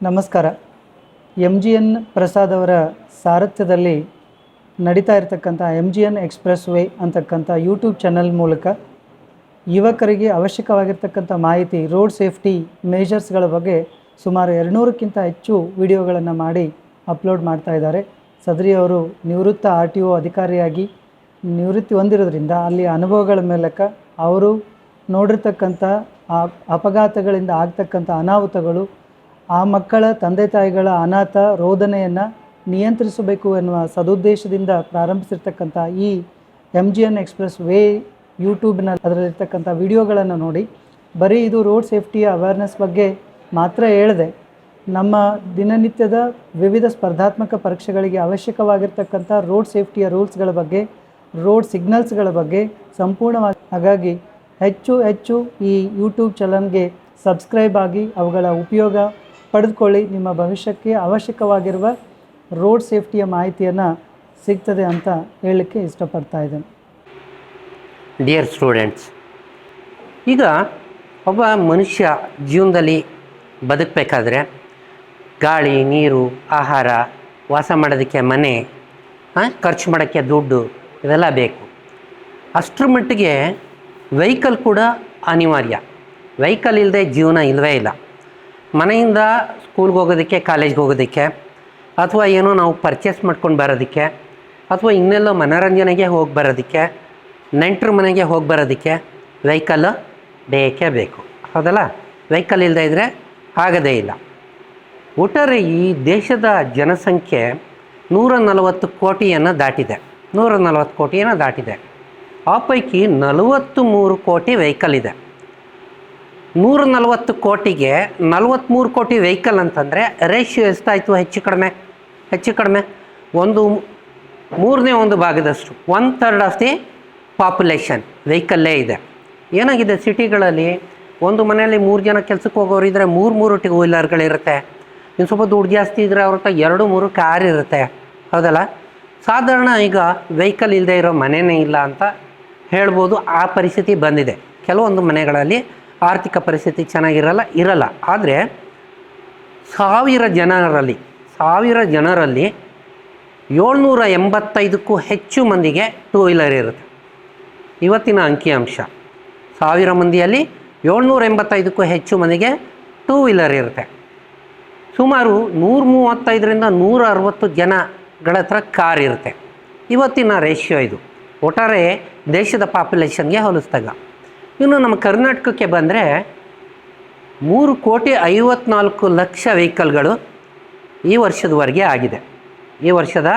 ನಮಸ್ಕಾರ. MGN ಪ್ರಸಾದ್ ಅವರ ಸಾರಥ್ಯದಲ್ಲಿ ನಡೀತಾ ಇರತಕ್ಕಂಥ MGN ಎಕ್ಸ್ಪ್ರೆಸ್ ವೇ ಅಂತಕ್ಕಂಥ ಯೂಟ್ಯೂಬ್ ಚಾನಲ್ ಮೂಲಕ ಯುವಕರಿಗೆ ಅವಶ್ಯಕವಾಗಿರ್ತಕ್ಕಂಥ ಮಾಹಿತಿ, ರೋಡ್ ಸೇಫ್ಟಿ ಮೇಜರ್ಸ್ಗಳ ಬಗ್ಗೆ ಸುಮಾರು 200ಕ್ಕಿಂತ ಹೆಚ್ಚು ವಿಡಿಯೋಗಳನ್ನು ಮಾಡಿ ಅಪ್ಲೋಡ್ ಮಾಡ್ತಾ ಇದ್ದಾರೆ. ಸದರಿ ಅವರು ನಿವೃತ್ತ RTO ಅಧಿಕಾರಿಯಾಗಿ ನಿವೃತ್ತಿ ಹೊಂದಿರೋದ್ರಿಂದ ಅಲ್ಲಿ ಅನುಭವಗಳ ಮೂಲಕ ಅವರು ನೋಡಿರ್ತಕ್ಕಂಥ ಅಪಘಾತಗಳಿಂದ ಆಗ್ತಕ್ಕಂಥ ಅನಾಹುತಗಳು, ಆ ಮಕ್ಕಳ ತಂದೆ ತಾಯಿಗಳ ಅನಾಥ ರೋದನೆಯನ್ನು ನಿಯಂತ್ರಿಸಬೇಕು ಎನ್ನುವ ಸದುದ್ದೇಶದಿಂದ ಪ್ರಾರಂಭಿಸಿರ್ತಕ್ಕಂಥ ಈ MGN ಎಕ್ಸ್ಪ್ರೆಸ್ ವೇ ಯೂಟ್ಯೂಬ್ನ ಅದರಲ್ಲಿರ್ತಕ್ಕಂಥ ವಿಡಿಯೋಗಳನ್ನು ನೋಡಿ ಬರೀ ಇದು ರೋಡ್ ಸೇಫ್ಟಿಯ ಅವೇರ್ನೆಸ್ ಬಗ್ಗೆ ಮಾತ್ರ ಹೇಳಿದೆ. ನಮ್ಮ ದಿನನಿತ್ಯದ ವಿವಿಧ ಸ್ಪರ್ಧಾತ್ಮಕ ಪರೀಕ್ಷೆಗಳಿಗೆ ಅವಶ್ಯಕವಾಗಿರ್ತಕ್ಕಂಥ ರೋಡ್ ಸೇಫ್ಟಿಯ ರೂಲ್ಸ್ಗಳ ಬಗ್ಗೆ, ರೋಡ್ ಸಿಗ್ನಲ್ಸ್ಗಳ ಬಗ್ಗೆ ಸಂಪೂರ್ಣವಾಗಿ, ಹಾಗಾಗಿ ಹೆಚ್ಚು ಈ ಯೂಟ್ಯೂಬ್ ಚಾನಲ್ಗೆ ಸಬ್ಸ್ಕ್ರೈಬ್ ಆಗಿ ಅವುಗಳ ಉಪಯೋಗ ಪಡೆದುಕೊಳ್ಳಿ. ನಿಮ್ಮ ಭವಿಷ್ಯಕ್ಕೆ ಅವಶ್ಯಕವಾಗಿರುವ ರೋಡ್ ಸೇಫ್ಟಿಯ ಮಾಹಿತಿಯನ್ನು ಸಿಗ್ತದೆ ಅಂತ ಹೇಳಲಿಕ್ಕೆ ಇಷ್ಟಪಡ್ತಾ ಇದ್ದೇನೆ. ಡಿಯರ್ ಸ್ಟೂಡೆಂಟ್ಸ್, ಈಗ ಒಬ್ಬ ಮನುಷ್ಯ ಜೀವನದಲ್ಲಿ ಬದುಕಬೇಕಾದ್ರೆ ಗಾಳಿ, ನೀರು, ಆಹಾರ, ವಾಸ ಮಾಡೋದಕ್ಕೆ ಮನೆ, ಖರ್ಚು ಮಾಡೋಕ್ಕೆ ದುಡ್ಡು, ಇವೆಲ್ಲ ಬೇಕು. ಅಷ್ಟರ ಮಟ್ಟಿಗೆ ವೆಹಿಕಲ್ ಕೂಡ ಅನಿವಾರ್ಯ. ವೆಹಿಕಲ್ ಇಲ್ಲದೆ ಜೀವನ ಇಲ್ಲವೇ ಇಲ್ಲ. ಮನೆಯಿಂದ ಸ್ಕೂಲ್ಗೆ ಹೋಗೋದಕ್ಕೆ, ಕಾಲೇಜ್ಗೆ ಹೋಗೋದಕ್ಕೆ, ಅಥವಾ ಏನೋ ನಾವು ಪರ್ಚೇಸ್ ಮಾಡ್ಕೊಂಡು ಬರೋದಕ್ಕೆ, ಅಥವಾ ಇನ್ನೆಲ್ಲೋ ಮನೋರಂಜನೆಗೆ ಹೋಗಿ ಬರೋದಕ್ಕೆ, ನೆಂಟರ ಮನೆಗೆ ಹೋಗಿ ಬರೋದಕ್ಕೆ ವೆಹಿಕಲ್ಲು ಬೇಕೇ ಬೇಕು. ಹೌದಲ್ಲ? ವೆಹಿಕಲ್ ಇಲ್ಲದೆ ಇದ್ದರೆ ಆಗೋದೇ ಇಲ್ಲ. ಒಟ್ಟಾರೆ ಈ ದೇಶದ ಜನಸಂಖ್ಯೆ 140 ಕೋಟಿಯನ್ನು ದಾಟಿದೆ. 140 ಕೋಟಿಯನ್ನು ದಾಟಿದೆ. ಆ ಪೈಕಿ 43 ಕೋಟಿ ವೆಹಿಕಲ್ ಇದೆ. 140 ಕೋಟಿಗೆ 43 ಕೋಟಿ ವೆಹಿಕಲ್ ಅಂತಂದರೆ ರೇಷಿಯೋ ಎಷ್ಟಾಯಿತು? ಹೆಚ್ಚು ಕಡಿಮೆ ಒಂದು ಮೂರನೇ ಒಂದು ಭಾಗದಷ್ಟು, 1/3 ಆಫ್ ದಿ ಪಾಪ್ಯುಲೇಷನ್ ವೆಹಿಕಲ್ಲೇ ಇದೆ. ಏನಾಗಿದೆ, ಸಿಟಿಗಳಲ್ಲಿ ಒಂದು ಮನೆಯಲ್ಲಿ 3 ಜನ ಕೆಲಸಕ್ಕೆ ಹೋಗೋರು ಇದ್ದರೆ 3 ಟೂ ವೀಲರ್ಗಳಿರುತ್ತೆ. ಇನ್ನು ಸ್ವಲ್ಪ ದುಡ್ಡು ಜಾಸ್ತಿ ಇದ್ದರೆ ಅವ್ರ ಹತ್ರ 2-3 ಕಾರ್ ಇರುತ್ತೆ. ಹೌದಲ್ಲ? ಸಾಧಾರಣ ಈಗ ವೆಹಿಕಲ್ ಇಲ್ಲದೆ ಇರೋ ಮನೆಯೇ ಇಲ್ಲ ಅಂತ ಹೇಳ್ಬೋದು. ಆ ಪರಿಸ್ಥಿತಿ ಬಂದಿದೆ. ಕೆಲವೊಂದು ಮನೆಗಳಲ್ಲಿ ಆರ್ಥಿಕ ಪರಿಸ್ಥಿತಿ ಚೆನ್ನಾಗಿರಲ್ಲ. ಆದರೆ 1000 ಜನರಲ್ಲಿ 785ಕ್ಕೂ ಹೆಚ್ಚು ಮಂದಿಗೆ ಟೂ ವೀಲರ್ ಇರುತ್ತೆ. ಇವತ್ತಿನ ಅಂಕಿಅಂಶ 1000 ಮಂದಿಯಲ್ಲಿ 785ಕ್ಕೂ ಹೆಚ್ಚು ಮಂದಿಗೆ ಟೂ ವೀಲರ್ ಇರುತ್ತೆ. ಸುಮಾರು 135ರಿಂದ 160 ಜನಗಳ ಹತ್ರ ಕಾರ್ ಇರುತ್ತೆ. ಇವತ್ತಿನ ರೇಷಿಯೋ ಇದು ಒಟ್ಟಾರೆ ದೇಶದ ಪಾಪ್ಯುಲೇಷನ್ಗೆ ಹೋಲಿಸಿದಾಗ. ಇನ್ನು ನಮ್ಮ ಕರ್ನಾಟಕಕ್ಕೆ ಬಂದರೆ 3,54,00,000 ವೆಹಿಕಲ್ಗಳು ಈ ವರ್ಷದವರೆಗೆ ಆಗಿದೆ. ಈ ವರ್ಷದ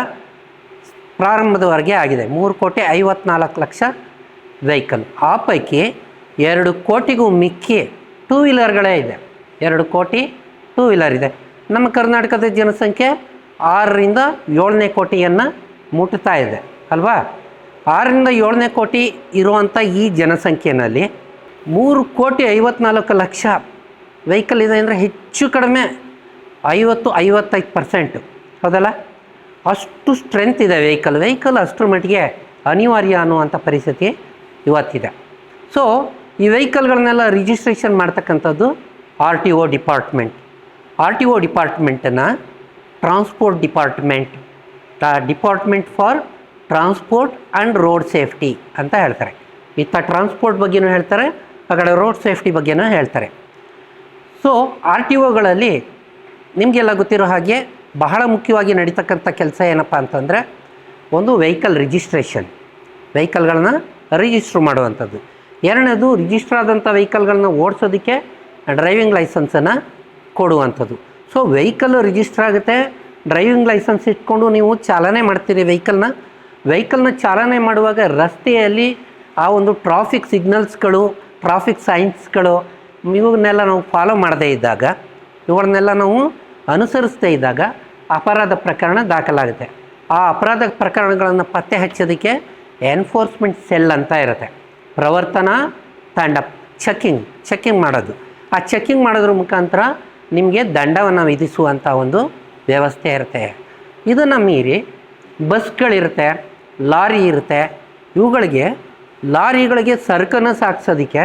ಪ್ರಾರಂಭದವರೆಗೆ ಆಗಿದೆ 3,54,00,000 ವೆಹಿಕಲ್. ಆ ಪೈಕಿ 2 ಕೋಟಿಗೂ ಮಿಕ್ಕಿ ಟೂ ವೀಲರ್ಗಳೇ ಇದೆ. 2 ಕೋಟಿ ಟೂ ವೀಲರ್ ಇದೆ. ನಮ್ಮ ಕರ್ನಾಟಕದ ಜನಸಂಖ್ಯೆ 6ರಿಂದ 7ನೇ ಕೋಟಿಯನ್ನು ಮುಟ್ತಾ ಇದೆ ಅಲ್ವಾ? 6ರಿಂದ 7ನೇ ಕೋಟಿ ಇರುವಂಥ ಈ ಜನಸಂಖ್ಯೆಯಲ್ಲಿ 3,54,00,000 ವೆಹಿಕಲ್ ಇದೆ ಅಂದರೆ ಹೆಚ್ಚು ಕಡಿಮೆ 50-55%. ಹೌದಲ್ಲ? ಅಷ್ಟು ಸ್ಟ್ರೆಂತ್ ಇದೆ ವೆಹಿಕಲ್ ಅಷ್ಟರ ಮಟ್ಟಿಗೆ ಅನಿವಾರ್ಯ ಅನ್ನುವಂಥ ಪರಿಸ್ಥಿತಿ ಇವತ್ತಿದೆ. ಸೊ ಈ ವೆಹಿಕಲ್ಗಳನ್ನೆಲ್ಲ ರಿಜಿಸ್ಟ್ರೇಷನ್ ಮಾಡ್ತಕ್ಕಂಥದ್ದು RTO ಡಿಪಾರ್ಟ್ಮೆಂಟನ್ನು department for transport and road safety ಅಂತ ಹೇಳ್ತಾರೆ. ಇತ್ತ ಟ್ರಾನ್ಸ್ಪೋರ್ಟ್ ಬಗ್ಗೆನೂ ಹೇಳ್ತಾರೆ, ಆ ಕಡೆ ರೋಡ್ ಸೇಫ್ಟಿ ಬಗ್ಗೆನೂ ಹೇಳ್ತಾರೆ. ಸೊ RTOಗಳಲ್ಲಿ ನಿಮಗೆಲ್ಲ ಗೊತ್ತಿರೋ ಹಾಗೆ ಬಹಳ ಮುಖ್ಯವಾಗಿ ನಡೀತಕ್ಕಂಥ ಕೆಲಸ ಏನಪ್ಪ ಅಂತಂದರೆ, ಒಂದು ವೆಹಿಕಲ್ ವೆಹಿಕಲ್ಗಳನ್ನ ರಿಜಿಸ್ಟ್ರ್ ಮಾಡುವಂಥದ್ದು. ಎರಡನೇದು, ರಿಜಿಸ್ಟರ್ ಆದಂಥ ವೆಹಿಕಲ್ಗಳನ್ನ ಓಡಿಸೋದಕ್ಕೆ ಡ್ರೈವಿಂಗ್ ಲೈಸೆನ್ಸನ್ನು ಕೊಡುವಂಥದ್ದು. ಸೊ ವೆಹಿಕಲ್ ರಿಜಿಸ್ಟರ್ ಆಗುತ್ತೆ, ಡ್ರೈವಿಂಗ್ ಲೈಸೆನ್ಸ್ ಇಟ್ಕೊಂಡು ನೀವು ಚಾಲನೆ ಮಾಡ್ತೀರಿ ವೆಹಿಕಲ್ನ ಚಾಲನೆ ಮಾಡುವಾಗ ರಸ್ತೆಯಲ್ಲಿ ಆ ಒಂದು ಟ್ರಾಫಿಕ್ ಸಿಗ್ನಲ್ಸ್ಗಳು, ಟ್ರಾಫಿಕ್ ಸೈನ್ಸ್ಗಳು ಇವನ್ನೆಲ್ಲ ನಾವು ಫಾಲೋ ಮಾಡದೇ ಇದ್ದಾಗ, ಇವನ್ನೆಲ್ಲ ನಾವು ಅನುಸರಿಸದೇ ಇದ್ದಾಗ ಅಪರಾಧ ಪ್ರಕರಣ ದಾಖಲಾಗುತ್ತೆ. ಆ ಅಪರಾಧ ಪ್ರಕರಣಗಳನ್ನು ಪತ್ತೆ ಹಚ್ಚೋದಕ್ಕೆ ಎನ್ಫೋರ್ಸ್ಮೆಂಟ್ ಸೆಲ್ ಅಂತ ಇರುತ್ತೆ. ಪ್ರವರ್ತನಾ ತಂಡ ಚೆಕ್ಕಿಂಗ್ ಮಾಡೋದು. ಆ ಚೆಕ್ಕಿಂಗ್ ಮಾಡೋದ್ರ ಮುಖಾಂತರ ನಿಮಗೆ ದಂಡವನ್ನು ವಿಧಿಸುವಂಥ ಒಂದು ವ್ಯವಸ್ಥೆ ಇರುತ್ತೆ. ಇದನ್ನು ಮೀರಿ ಬಸ್ಗಳಿರುತ್ತೆ, ಲಾರಿ ಇರುತ್ತೆ. ಲಾರಿಗಳಿಗೆ ಸರಕನ್ನು ಸಾಗಿಸೋದಕ್ಕೆ,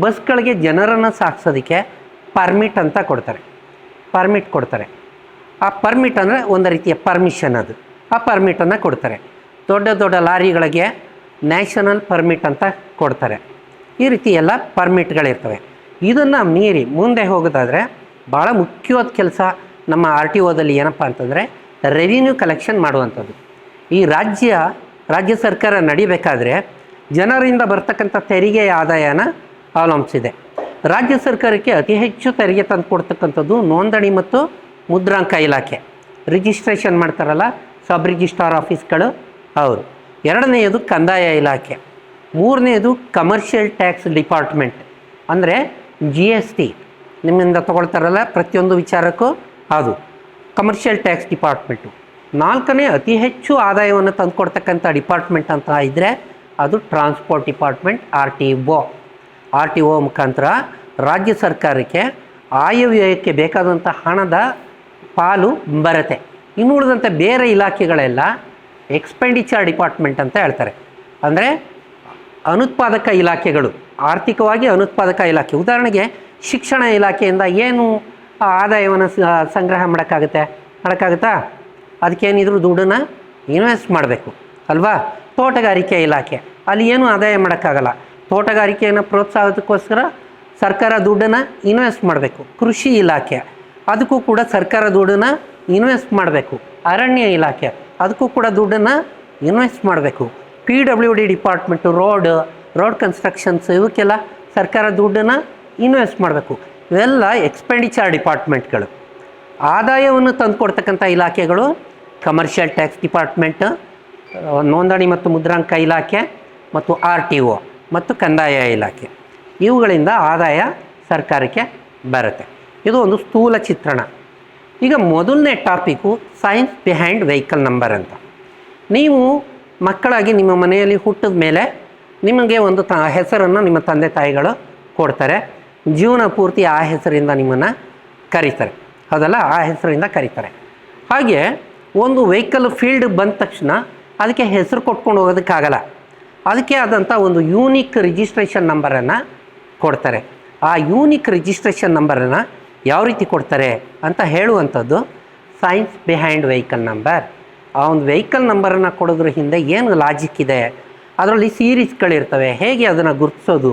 ಬಸ್ಗಳಿಗೆ ಜನರನ್ನು ಸಾಗಿಸೋದಕ್ಕೆ ಪರ್ಮಿಟ್ ಅಂತ ಕೊಡ್ತಾರೆ. ಪರ್ಮಿಟ್ ಕೊಡ್ತಾರೆ. ಆ ಪರ್ಮಿಟ್ ಅಂದರೆ ಒಂದು ರೀತಿಯ ಪರ್ಮಿಷನ್, ಅದು ಆ ಪರ್ಮಿಟನ್ನು ಕೊಡ್ತಾರೆ. ದೊಡ್ಡ ದೊಡ್ಡ ಲಾರಿಗಳಿಗೆ ನ್ಯಾಷನಲ್ ಪರ್ಮಿಟ್ ಅಂತ ಕೊಡ್ತಾರೆ. ಈ ರೀತಿ ಎಲ್ಲ ಪರ್ಮಿಟ್ಗಳಿರ್ತವೆ. ಇದನ್ನು ಮೀರಿ ಮುಂದೆ ಹೋಗೋದಾದರೆ ಭಾಳ ಮುಖ್ಯವಾದ ಕೆಲಸ ನಮ್ಮ RTOದಲ್ಲಿ ಏನಪ್ಪ ಅಂತಂದರೆ ರೆವಿನ್ಯೂ ಕಲೆಕ್ಷನ್ ಮಾಡುವಂಥದ್ದು. ಈ ರಾಜ್ಯ ಸರ್ಕಾರ ನಡಿಬೇಕಾದ್ರೆ ಜನರಿಂದ ಬರ್ತಕ್ಕಂಥ ತೆರಿಗೆಯ ಆದಾಯನ ಅವಲಂಬಿಸಿದೆ. ರಾಜ್ಯ ಸರ್ಕಾರಕ್ಕೆ ಅತಿ ಹೆಚ್ಚು ತೆರಿಗೆ ತಂದು ಕೊಡ್ತಕ್ಕಂಥದ್ದು ನೋಂದಣಿ ಮತ್ತು ಮುದ್ರಾಂಕ ಇಲಾಖೆ, ರಿಜಿಸ್ಟ್ರೇಷನ್ ಮಾಡ್ತಾರಲ್ಲ ಸಬ್ ರಿಜಿಸ್ಟ್ರಾರ್ ಆಫೀಸ್ಗಳು ಅವರು. ಎರಡನೆಯದು ಕಂದಾಯ ಇಲಾಖೆ. ಮೂರನೆಯದು ಕಮರ್ಷಿಯಲ್ ಟ್ಯಾಕ್ಸ್ ಡಿಪಾರ್ಟ್ಮೆಂಟ್, ಅಂದರೆ GST ನಿಮ್ಮಿಂದ ತೊಗೊಳ್ತಾರಲ್ಲ ಪ್ರತಿಯೊಂದು ವಿಚಾರಕ್ಕೂ ಅದು ಕಮರ್ಷಿಯಲ್ ಟ್ಯಾಕ್ಸ್ ಡಿಪಾರ್ಟ್ಮೆಂಟು. ನಾಲ್ಕನೇ ಅತಿ ಹೆಚ್ಚು ಆದಾಯವನ್ನು ತಂದುಕೊಡ್ತಕ್ಕಂಥ ಡಿಪಾರ್ಟ್ಮೆಂಟ್ ಅಂತ ಇದ್ದರೆ ಅದು ಟ್ರಾನ್ಸ್ಪೋರ್ಟ್ ಡಿಪಾರ್ಟ್ಮೆಂಟ್, RTO ಮುಖಾಂತರ ರಾಜ್ಯ ಸರ್ಕಾರಕ್ಕೆ ಆಯವ್ಯಯಕ್ಕೆ ಬೇಕಾದಂಥ ಹಣದ ಪಾಲು ಬರುತ್ತೆ. ಇನ್ನು ಉಳಿದಂತೆ ಬೇರೆ ಇಲಾಖೆಗಳೆಲ್ಲ ಎಕ್ಸ್ಪೆಂಡಿಚರ್ ಡಿಪಾರ್ಟ್ಮೆಂಟ್ ಅಂತ ಹೇಳ್ತಾರೆ. ಅಂದರೆ ಅನುತ್ಪಾದಕ ಇಲಾಖೆಗಳು, ಆರ್ಥಿಕವಾಗಿ ಅನುತ್ಪಾದಕ ಇಲಾಖೆ. ಉದಾಹರಣೆಗೆ ಶಿಕ್ಷಣ ಇಲಾಖೆಯಿಂದ ಏನು ಆದಾಯವನ್ನು ಸಂಗ್ರಹ ಮಾಡೋಕ್ಕಾಗುತ್ತಾ? ಅದಕ್ಕೇನಿದ್ರು ದುಡ್ಡನ್ನು ಇನ್ವೆಸ್ಟ್ ಮಾಡಬೇಕು ಅಲ್ವಾ? ತೋಟಗಾರಿಕೆ ಇಲಾಖೆ, ಅಲ್ಲಿ ಏನು ಆದಾಯ ಮಾಡೋಕ್ಕಾಗಲ್ಲ. ತೋಟಗಾರಿಕೆಯನ್ನು ಪ್ರೋತ್ಸಾಹಕ್ಕೋಸ್ಕರ ಸರ್ಕಾರ ದುಡ್ಡನ್ನು ಇನ್ವೆಸ್ಟ್ ಮಾಡಬೇಕು. ಕೃಷಿ ಇಲಾಖೆ, ಅದಕ್ಕೂ ಕೂಡ ಸರ್ಕಾರ ದುಡ್ಡನ್ನು ಇನ್ವೆಸ್ಟ್ ಮಾಡಬೇಕು. ಅರಣ್ಯ ಇಲಾಖೆ, ಅದಕ್ಕೂ ಕೂಡ ದುಡ್ಡನ್ನು ಇನ್ವೆಸ್ಟ್ ಮಾಡಬೇಕು. PWD ಡಿಪಾರ್ಟ್ಮೆಂಟು, ರೋಡ್ ಕನ್ಸ್ಟ್ರಕ್ಷನ್ಸ್, ಇವಕ್ಕೆಲ್ಲ ಸರ್ಕಾರ ದುಡ್ಡನ್ನು ಇನ್ವೆಸ್ಟ್ ಮಾಡಬೇಕು. ಇವೆಲ್ಲ ಎಕ್ಸ್ಪೆಂಡಿಚರ್ ಡಿಪಾರ್ಟ್ಮೆಂಟ್ಗಳು. ಆದಾಯವನ್ನು ತಂದುಕೊಡ್ತಕ್ಕಂಥ ಇಲಾಖೆಗಳು ಕಮರ್ಷಿಯಲ್ ಟ್ಯಾಕ್ಸ್ ಡಿಪಾರ್ಟ್ಮೆಂಟ್, ನೋಂದಣಿ ಮತ್ತು ಮುದ್ರಾಂಕ ಇಲಾಖೆ ಮತ್ತು RTO ಮತ್ತು ಕಂದಾಯ ಇಲಾಖೆ. ಇವುಗಳಿಂದ ಆದಾಯ ಸರ್ಕಾರಕ್ಕೆ ಬರುತ್ತೆ. ಇದು ಒಂದು ಸ್ಥೂಲ ಚಿತ್ರಣ. ಈಗ ಮೊದಲನೇ topic science behind vehicle number ಅಂತ. ನೀವು ಮಕ್ಕಳಾಗಿ ನಿಮ್ಮ ಮನೆಯಲ್ಲಿ ಹುಟ್ಟಿದ ಮೇಲೆ ನಿಮಗೆ ಒಂದು ಹೆಸರನ್ನು ನಿಮ್ಮ ತಂದೆ ತಾಯಿಗಳು ಕೊಡ್ತಾರೆ. ಜೀವನ ಪೂರ್ತಿ ಆ ಹೆಸರಿಂದ ನಿಮ್ಮನ್ನು ಕರೀತಾರೆ, ಹೌದಲ್ಲ? ಆ ಹೆಸರಿಂದ ಕರೀತಾರೆ. ಹಾಗೆ ಒಂದು ವೆಹಿಕಲ್ ಫೀಲ್ಡ್ ಬಂದ ತಕ್ಷಣ ಅದಕ್ಕೆ ಹೆಸರು ಕೊಟ್ಕೊಂಡು ಹೋಗೋದಕ್ಕಾಗಲ್ಲ. ಅದಕ್ಕೆ ಆದಂಥ ಒಂದು ಯೂನಿಕ್ ರಿಜಿಸ್ಟ್ರೇಷನ್ ನಂಬರನ್ನು ಕೊಡ್ತಾರೆ. ಆ ಯೂನಿಕ್ ರಿಜಿಸ್ಟ್ರೇಷನ್ ನಂಬರನ್ನು ಯಾವ ರೀತಿ ಕೊಡ್ತಾರೆ ಅಂತ ಹೇಳುವಂಥದ್ದು ಸೈನ್ಸ್ ಬಿಹೈಂಡ್ ವೆಹಿಕಲ್ ನಂಬರ್. ಆ ಒಂದು ವೆಹಿಕಲ್ ನಂಬರನ್ನು ಕೊಡೋದ್ರ ಹಿಂದೆ ಏನು ಲಾಜಿಕ್ ಇದೆ, ಅದರಲ್ಲಿ ಸೀರೀಸ್ಗಳಿರ್ತವೆ, ಹೇಗೆ ಅದನ್ನು ಗುರುತಿಸೋದು,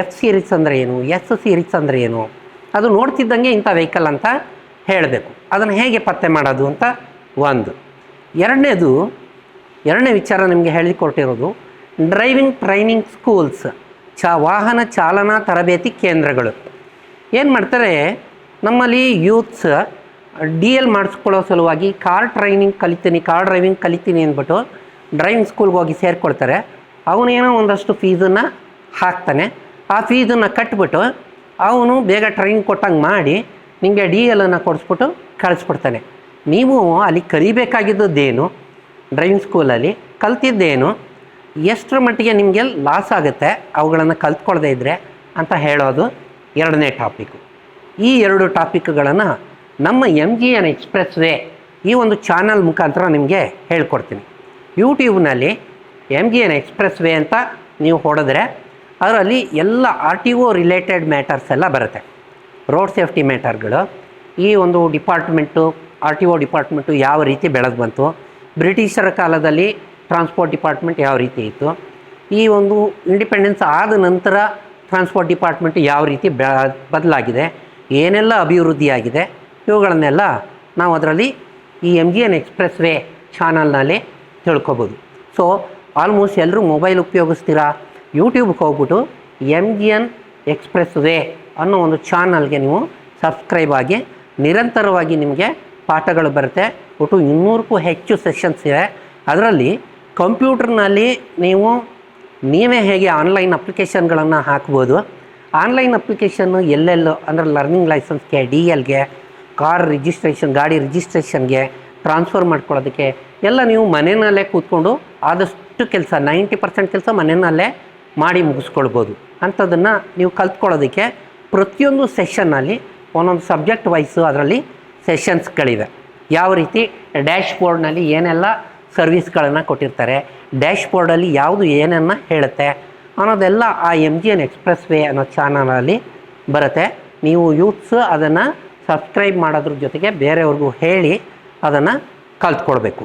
F ಸೀರೀಸ್ ಅಂದರೆ ಏನು, S ಸೀರೀಸ್ ಅಂದರೆ ಏನು, ಅದು ನೋಡ್ತಿದ್ದಂಗೆ ಇಂಥ ವೆಹಿಕಲ್ ಅಂತ ಹೇಳಬೇಕು. ಅದನ್ನು ಹೇಗೆ ಪತ್ತೆ ಮಾಡೋದು ಅಂತ ಒಂದು. ಎರಡನೇ ವಿಚಾರ ನಿಮಗೆ ಹೇಳಿಕೊಟ್ಟಿರೋದು ಡ್ರೈವಿಂಗ್ ಟ್ರೈನಿಂಗ್ ಸ್ಕೂಲ್ಸ್, ವಾಹನ ಚಾಲನಾ ತರಬೇತಿ ಕೇಂದ್ರಗಳು. ಏನು ಮಾಡ್ತಾರೆ, ನಮ್ಮಲ್ಲಿ ಯೂತ್ಸ್ DL ಮಾಡಿಸ್ಕೊಳ್ಳೋ ಸಲುವಾಗಿ ಕಾರ್ ಡ್ರೈವಿಂಗ್ ಕಲಿತೀನಿ ಅಂದ್ಬಿಟ್ಟು ಡ್ರೈವಿಂಗ್ ಸ್ಕೂಲ್ಗೆ ಹೋಗಿ ಸೇರಿಕೊಳ್ತಾರೆ. ಅವನೇನೋ ಒಂದಷ್ಟು ಫೀಸನ್ನು ಹಾಕ್ತಾನೆ. ಆ ಫೀಸನ್ನು ಕಟ್ಬಿಟ್ಟು ಅವನು ಬೇಗ ಟ್ರೈನಿಂಗ್ ಕೊಟ್ಟಂಗೆ ಮಾಡಿ ನಿಮಗೆ DLನ್ನು ಕೊಡಿಸ್ಬಿಟ್ಟು ಕಳಿಸ್ಬಿಡ್ತಾನೆ. ನೀವು ಅಲ್ಲಿ ಕಲಿಬೇಕಾಗಿದ್ದದ್ದೇನು, ಡ್ರೈವಿಂಗ್ ಸ್ಕೂಲಲ್ಲಿ ಕಲ್ತಿದ್ದೇನು, ಎಷ್ಟರ ಮಟ್ಟಿಗೆ ನಿಮಗೆ ಲಾಸ್ ಆಗುತ್ತೆ ಅವುಗಳನ್ನು ಕಲ್ತ್ಕೊಳ್ಳದೇ ಇದ್ದರೆ ಅಂತ ಹೇಳೋದು ಎರಡನೇ ಟಾಪಿಕ್ಕು. ಈ ಎರಡು ಟಾಪಿಕ್ಗಳನ್ನು ನಮ್ಮ MGN ಎಕ್ಸ್ಪ್ರೆಸ್ ವೇ ಈ ಒಂದು ಚಾನಲ್ ಮುಖಾಂತರ ನಿಮಗೆ ಹೇಳ್ಕೊಡ್ತೀನಿ. ಯೂಟ್ಯೂಬ್ನಲ್ಲಿ MGN ಎಕ್ಸ್ಪ್ರೆಸ್ ವೇ ಅಂತ ನೀವು ಹೊಡೆದ್ರೆ ಅದರಲ್ಲಿ ಎಲ್ಲ RTO ರಿಲೇಟೆಡ್ ಮ್ಯಾಟರ್ಸ್ ಎಲ್ಲ ಬರುತ್ತೆ. ರೋಡ್ ಸೇಫ್ಟಿ ಮ್ಯಾಟರ್ಗಳು, ಈ ಒಂದು ಡಿಪಾರ್ಟ್ಮೆಂಟು RTO ಡಿಪಾರ್ಟ್ಮೆಂಟು ಯಾವ ರೀತಿ ಬೆಳೆದು ಬಂತು, ಬ್ರಿಟಿಷರ ಕಾಲದಲ್ಲಿ ಟ್ರಾನ್ಸ್ಪೋರ್ಟ್ ಡಿಪಾರ್ಟ್ಮೆಂಟ್ ಯಾವ ರೀತಿ ಇತ್ತು, ಈ ಒಂದು ಇಂಡಿಪೆಂಡೆನ್ಸ್ ಆದ ನಂತರ ಟ್ರಾನ್ಸ್ಪೋರ್ಟ್ ಡಿಪಾರ್ಟ್ಮೆಂಟ್ ಯಾವ ರೀತಿ ಬದಲಾಗಿದೆ, ಏನೆಲ್ಲ ಅಭಿವೃದ್ಧಿಯಾಗಿದೆ, ಇವುಗಳನ್ನೆಲ್ಲ ನಾವು ಅದರಲ್ಲಿ ಈ MGN ಎಕ್ಸ್ಪ್ರೆಸ್ ವೇ ಚಾನಲ್ನಲ್ಲಿ ತಿಳ್ಕೊಬೋದು. ಸೊ ಆಲ್ಮೋಸ್ಟ್ ಎಲ್ಲರೂ ಮೊಬೈಲ್ ಉಪಯೋಗಿಸ್ತೀರಾ, ಯೂಟ್ಯೂಬ್ಗೆ ಹೋಗ್ಬಿಟ್ಟು MGN ಎಕ್ಸ್ಪ್ರೆಸ್ ವೇ ಅನ್ನೋ ಒಂದು ಚಾನಲ್ಗೆ ನೀವು ಸಬ್ಸ್ಕ್ರೈಬ್ ಆಗಿ ನಿರಂತರವಾಗಿ ನಿಮಗೆ ಪಾಠಗಳು ಬರುತ್ತೆ. ಒಟ್ಟು 200ಕ್ಕೂ ಹೆಚ್ಚು ಸೆಷನ್ಸ್ ಇದೆ. ಅದರಲ್ಲಿ ಕಂಪ್ಯೂಟರ್ನಲ್ಲಿ ನೀವೇ ಹೇಗೆ ಆನ್ಲೈನ್ ಅಪ್ಲಿಕೇಶನ್ಗಳನ್ನು ಹಾಕ್ಬೋದು, ಆನ್ಲೈನ್ ಅಪ್ಲಿಕೇಶನ್ನು ಎಲ್ಲೆಲ್ಲೋ ಅಂದರೆ ಲರ್ನಿಂಗ್ ಲೈಸೆನ್ಸ್ಗೆ, DLಗೆ, ಕಾರ್ ರಿಜಿಸ್ಟ್ರೇಷನ್, ಗಾಡಿ ರಿಜಿಸ್ಟ್ರೇಷನ್ಗೆ, ಟ್ರಾನ್ಸ್ಫರ್ ಮಾಡ್ಕೊಳ್ಳೋದಕ್ಕೆ ಎಲ್ಲ ನೀವು ಮನೆಯಲ್ಲೇ ಕೂತ್ಕೊಂಡು ಆದಷ್ಟು ಕೆಲಸ 90% ಕೆಲಸ ಮನೆಯಲ್ಲೇ ಮಾಡಿ ಮುಗಿಸ್ಕೊಳ್ಬೋದು. ಅಂಥದ್ದನ್ನು ನೀವು ಕಲ್ತ್ಕೊಳ್ಳೋದಕ್ಕೆ ಪ್ರತಿಯೊಂದು ಸೆಷನ್ನಲ್ಲಿ ಒಂದೊಂದು ಸಬ್ಜೆಕ್ಟ್ ವೈಸು ಅದರಲ್ಲಿ ಸೆಷನ್ಸ್ಗಳಿವೆ. ಯಾವ ರೀತಿ ಡ್ಯಾಶ್ ಬೋರ್ಡ್ನಲ್ಲಿ ಏನೆಲ್ಲ ಸರ್ವಿಸ್ಗಳನ್ನು ಕೊಟ್ಟಿರ್ತಾರೆ, ಡ್ಯಾಶ್ ಬೋರ್ಡಲ್ಲಿ ಯಾವುದು ಏನನ್ನು ಹೇಳುತ್ತೆ ಅನ್ನೋದೆಲ್ಲ ಆ MGN ಎಕ್ಸ್ಪ್ರೆಸ್ ವೇ ಅನ್ನೋ ಚಾನಲಲ್ಲಿ ಬರುತ್ತೆ. ನೀವು ಯೂತ್ಸ್ ಅದನ್ನು ಸಬ್ಸ್ಕ್ರೈಬ್ ಮಾಡೋದ್ರ ಜೊತೆಗೆ ಬೇರೆಯವ್ರಿಗೂ ಹೇಳಿ ಅದನ್ನು ಕಲ್ತ್ಕೊಳ್ಬೇಕು.